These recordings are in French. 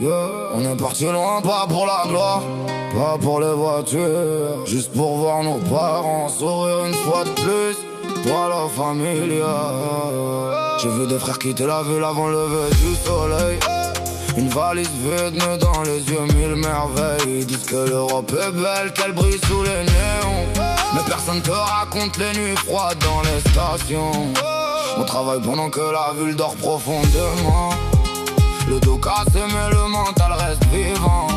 Yeah. On est parti loin, pas pour la gloire, pas pour les voitures, juste pour voir nos parents sourire une fois de plus. Toi la familia, j'ai vu des frères quitter la ville avant le lever du soleil. Une valise vide mais dans les yeux mille merveilles. Ils disent que l'Europe est belle, qu'elle brille sous les néons, mais personne te raconte les nuits froides dans les stations. On travaille pendant que la ville dort profondément. Le dos cassé mais le mental reste vivant.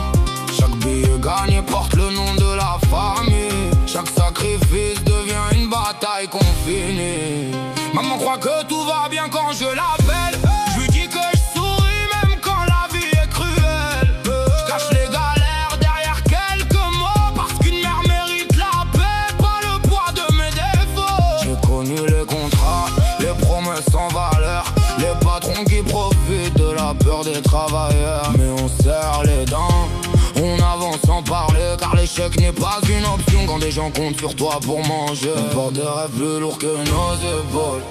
Chaque billet gagné porte le nom de la famille. Chaque sacrifice devient une bataille qu'on finit. Maman croit que tout va bien quand je l'appelle. Je lui dis que je souris même quand la vie est cruelle. Je cache les galères derrière quelques mots, parce qu'une mère mérite la paix, pas le poids de mes défauts. J'ai connu les contrats, les promesses sans valeur, les patrons qui profitent de la peur des travailleurs. Mais on serre les dents, on avance sans parler, car l'échec n'est pas une option quand des gens comptent sur toi pour manger. On porte des rêves plus lourds que nos épaules,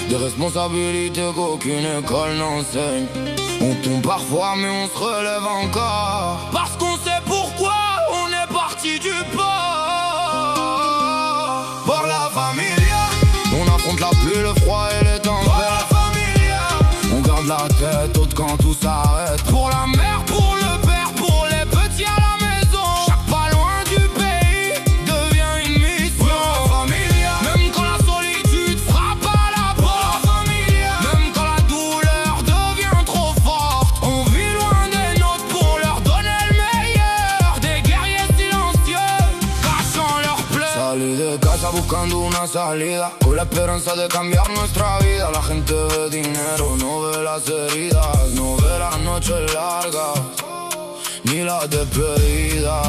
des responsabilités qu'aucune école n'enseigne. On tombe parfois mais on se relève encore, parce qu'on sait pourquoi on est parti du port. Pour la familia, on affronte la pluie, le froid et les tempêtes. Pour la familia, on garde la tête haute quand tout s'arrête. Pour la mère, pour le père, pour les petits à la maison. Chaque pas loin du pays devient une mission. Pour la familia, même quand la solitude frappe à la porte. Pour la familia, même quand la douleur devient trop forte. On vit loin des nôtres pour leur donner le meilleur. Des guerriers silencieux, cachant leurs plaies. Salí de casa buscando una salida, con la esperanza de cambiar nuestra vida. La gente ve dinero, no ve las heridas, no ve las noches largas ni la despedida.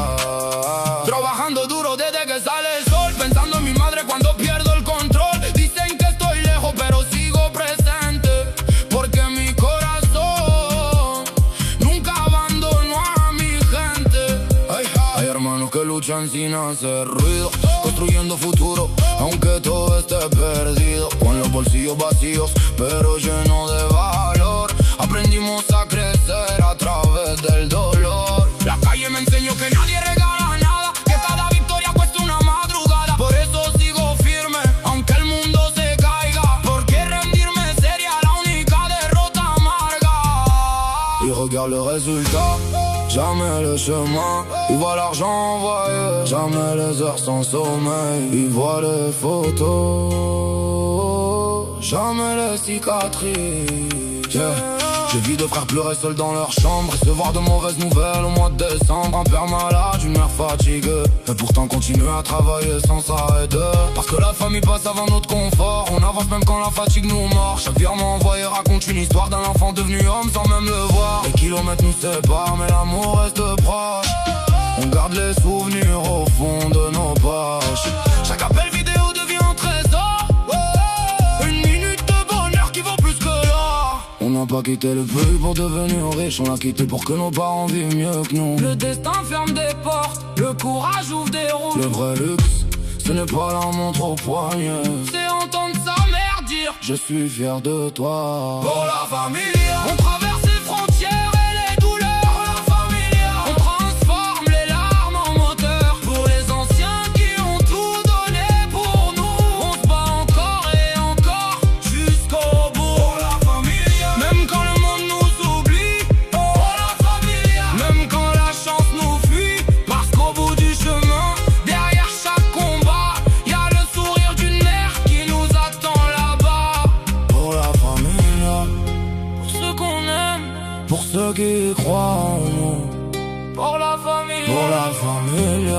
Trabajando duro desde que sale el sol, pensando en mi madre cuando pierdo el control. Dicen que estoy lejos pero sigo presente, porque mi corazón nunca abandonó a mi gente. Hay hermanos que luchan sin hacer ruido, construyendo futuro aunque todo esté perdido. Con los bolsillos vacíos pero llenos de valor, aprendimos a crecer a través del dolor. La calle me enseñó que nadie regala nada, que cada victoria cuesta una madrugada. Por eso sigo firme aunque el mundo se caiga, porque rendirme sería la única derrota amarga. Y regarde le résultat, jamais le chemin. Il voit l'argent envoyé, jamais les heures sans sommeil. Il voit les photos, jamais les cicatrices. Yeah. J'ai vu deux frères pleurer seuls dans leur chambre, recevoir de mauvaises nouvelles au mois de décembre. Un père malade, une mère fatiguée, et pourtant continuer à travailler sans s'arrêter. Parce que la famille passe avant notre confort, on avance même quand la fatigue nous mord. Chaque virement envoyé raconte une histoire d'un enfant devenu homme sans même le voir. Les kilomètres nous séparent mais l'amour reste proche. On garde les souvenirs au fond de nos poches. Chaque appel vidéo devient un trésor, une minute de bonheur qui vaut plus que l'or. On n'a pas quitté le pays pour devenir riche, on l'a quitté pour que nos parents vivent mieux que nous. Le destin ferme des portes, le courage ouvre des routes. Le vrai luxe, ce n'est pas la montre au poignet, c'est entendre sa mère dire je suis fier de toi. Pour la famille, on traverse les frontières et les douleurs. Pour la famille, on transforme les larmes en moteur. Pour les anciens qui ont tout donné pour nous, on se bat encore et encore jusqu'au bout. Pour la famille, même quand le monde nous oublie. Pour la famille, même quand la chance nous fuit. Parce qu'au bout du chemin, derrière chaque combat, y a le sourire d'une mère qui nous attend là-bas. Pour la famille, pour ceux qu'on aime, pour ceux qui croient en nous. Pour la famille, pour la famille.